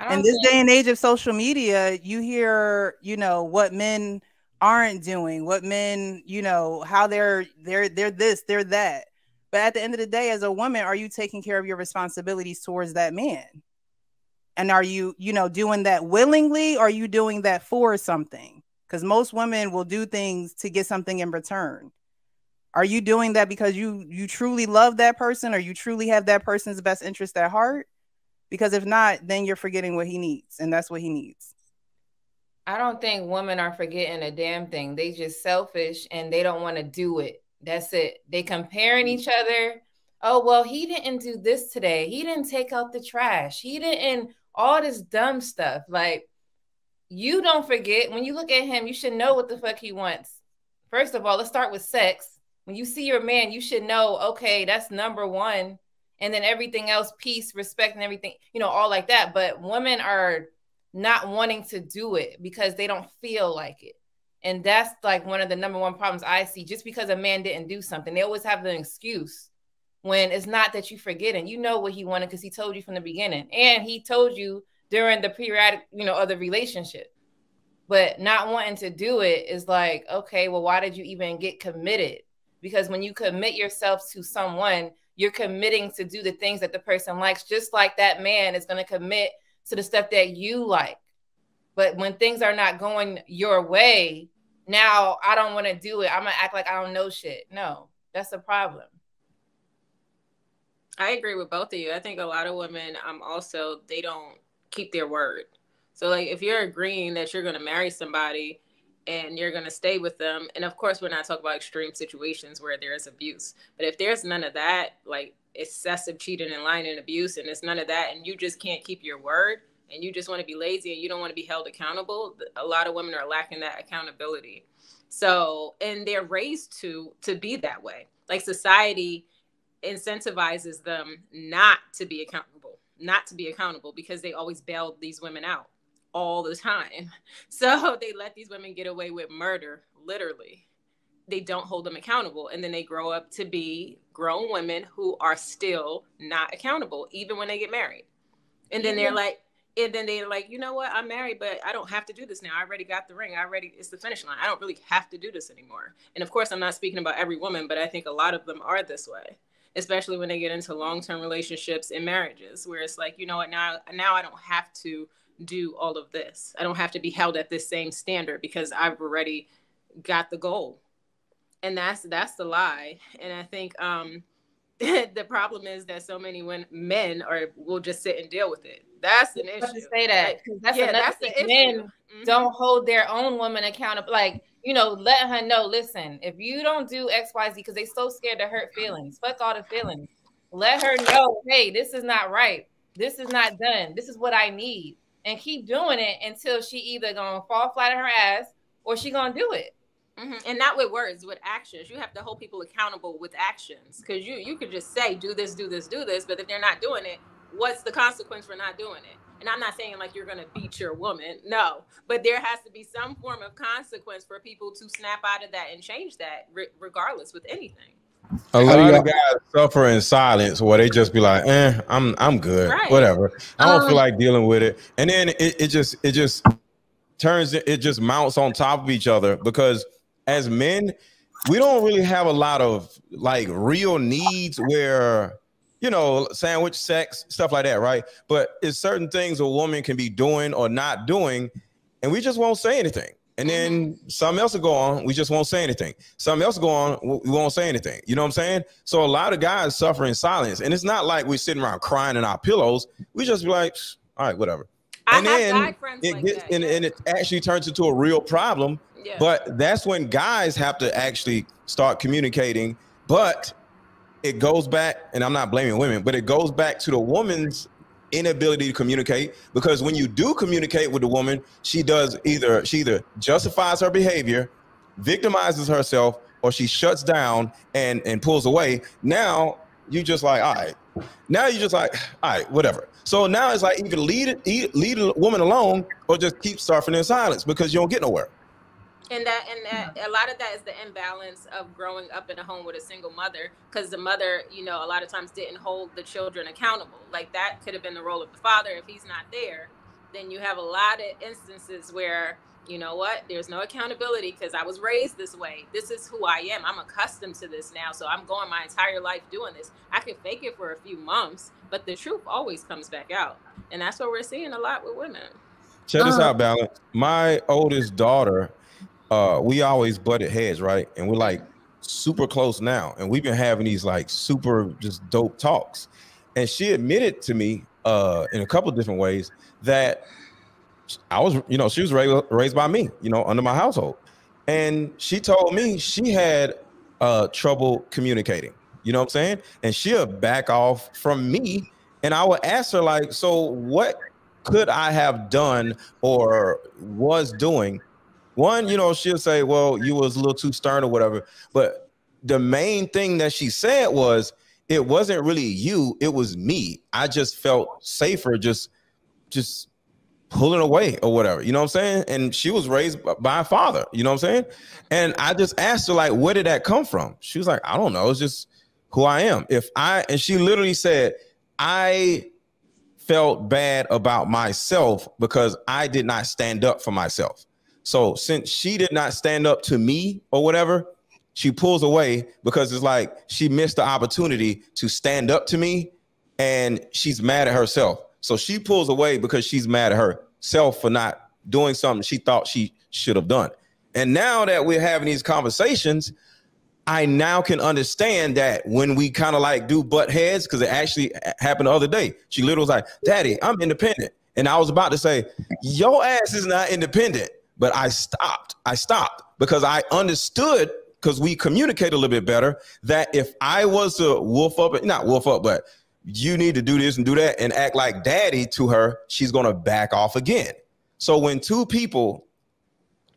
In this day and age of social media, you hear, what men aren't doing, what men, how they're this, they're that. But at the end of the day, as a woman, are you taking care of your responsibilities towards that man? And are you, doing that willingly, or are you doing that for something? Because most women will do things to get something in return. Are you doing that because you truly love that person, or you truly have that person's best interest at heart? Because if not, then you're forgetting what he needs, and that's what he needs. I don't think women are forgetting a damn thing. They just selfish and they don't want to do it. That's it. They comparing each other. Oh, well, he didn't do this today. He didn't take out the trash. He didn't all this dumb stuff. Like, you don't forget. When you look at him, you should know what the fuck he wants. First of all, let's start with sex. When you see your man, you should know, okay, that's number one. And then everything else, peace, respect, and everything, all like that. But women are not wanting to do it because they don't feel like it. And that's like one of the number one problems I see. Just because a man didn't do something, they always have an excuse when it's not that you forgetting. You know what he wanted because he told you from the beginning. And he told you during the periodic, of the relationship. But not wanting to do it is like, okay, well, why did you even get committed? Because when you commit yourself to someone, you're committing to do the things that the person likes, just like that man is going to commit to the stuff that you like. But when things are not going your way, now I don't want to do it. I'm going to act like I don't know shit. No, that's a problem. I agree with both of you. I think a lot of women also, they don't keep their word. So like if you're agreeing that you're going to marry somebody and you're going to stay with them, and of course we're not talking about extreme situations where there's abuse, but if there's none of that, like excessive cheating and lying and abuse, and it's none of that, and you just can't keep your word, and you just want to be lazy and you don't want to be held accountable, a lot of women are lacking that accountability. So, and they're raised to be that way. Like society incentivizes them not to be accountable because they always bail these women out all the time. So they let these women get away with murder, literally. They don't hold them accountable. And then they grow up to be grown women who are still not accountable, even when they get married. And then they're like, you know what? I'm married, but I don't have to do this now. I already got the ring. It's the finish line. I don't really have to do this anymore. And of course, I'm not speaking about every woman, but I think a lot of them are this way, especially when they get into long-term relationships and marriages, where it's like, you know what, now I don't have to do all of this. I don't have to be held at this same standard because I've already got the goal. And that's the lie. And I think the problem is that so many men will just sit and deal with it. That's an issue. To say that, that's the issue. Men don't hold their own woman accountable. Like, let her know, listen, if you don't do X, Y, Z, because they so scared to hurt feelings, fuck all the feelings. Let her know, hey, this is not right. This is not done. This is what I need. And keep doing it until she either gonna fall flat on her ass or she gonna do it. Mm-hmm. And not with words, with actions. You have to hold people accountable with actions, because you could just say, do this, do this, do this, but if they're not doing it, what's the consequence for not doing it? And I'm not saying like you're going to beat your woman, no, but there has to be some form of consequence for people to snap out of that and change that, regardless with anything. A lot of guys suffer in silence, where they just be like, I'm good, right, whatever. I don't feel like dealing with it. And then it just mounts on top of each other, because as men, we don't really have a lot of like real needs where, sandwich, sex, stuff like that, right? But it's certain things a woman can be doing or not doing, and we just won't say anything. And then something else will go on, we just won't say anything. Something else will go on, we won't say anything. You know what I'm saying? So a lot of guys suffer in silence. And it's not like we're sitting around crying in our pillows. We just be like, all right, whatever. And then it actually turns into a real problem. Yeah. But that's when guys have to actually start communicating. But it goes back, and I'm not blaming women, but it goes back to the woman's inability to communicate. Because when you do communicate with the woman, she either justifies her behavior, victimizes herself, or she shuts down and pulls away. Now you just like, all right. Now you're just like, all right, whatever. So now it's like either lead a woman alone or just keep suffering in silence, because you don't get nowhere. And that a lot of that is the imbalance of growing up in a home with a single mother, because the mother, a lot of times didn't hold the children accountable. Like that could have been the role of the father if he's not there. then you have a lot of instances where, you know what, there's no accountability because I was raised this way. This is who I am. I'm accustomed to this now. So I'm going my entire life doing this. I could fake it for a few months, but the truth always comes back out. And that's what we're seeing a lot with women. Check this out, Balance. My oldest daughter, we always butted heads, right? And we're like super close now. And we've been having these like super just dope talks. And she admitted to me in a couple of different ways that I was, you know, she was raised by me, you know, under my household. And she told me she had trouble communicating, you know what I'm saying? And she'll back off from me. And I would ask her like, so what could I have done or was doing? One, you know, she'll say, well, you was a little too stern or whatever. But the main thing that she said was, it wasn't really you, it was me. I just felt safer just pulling away or whatever, you know what I'm saying? And she was raised by a father, you know what I'm saying? And I just asked her, like, where did that come from? She was like, I don't know, it's just who I am. And she literally said, I felt bad about myself because I did not stand up for myself. So since she did not stand up to me or whatever, she pulls away because it's like she missed the opportunity to stand up to me and she's mad at herself. So she pulls away because she's mad at herself for not doing something she thought she should have done. And now that we're having these conversations, I now can understand that when we kind of like do butt heads, because it actually happened the other day. She literally was like, Daddy, I'm independent. And I was about to say, your ass is not independent. But I stopped because I understood, because we communicate a little bit better, that if I was to not wolf up, but you need to do this and do that and act like daddy to her, she's going to back off again. So when two people,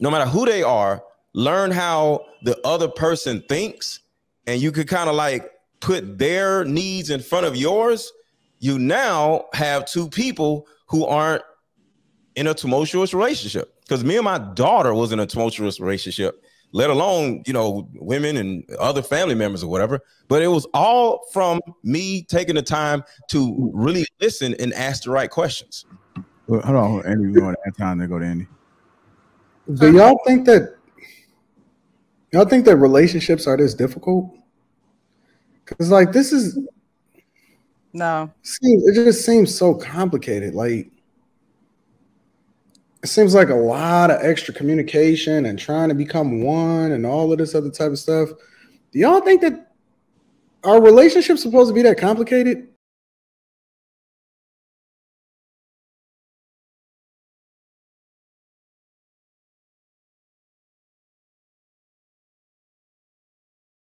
no matter who they are, learn how the other person thinks, and you could kind of like put their needs in front of yours, you now have two people who aren't in a tumultuous relationship. Because me and my daughter was in a tumultuous relationship, let alone, you know, women and other family members or whatever. But it was all from me taking the time to really listen and ask the right questions. Well, hold on, Andy, we want to add time to go to Andy. Do y'all think that relationships are this difficult? Because like this is no, it just seems so complicated. Like it seems like a lot of extra communication and trying to become one and all of this other type of stuff. Do y'all think that our relationship's supposed to be that complicated?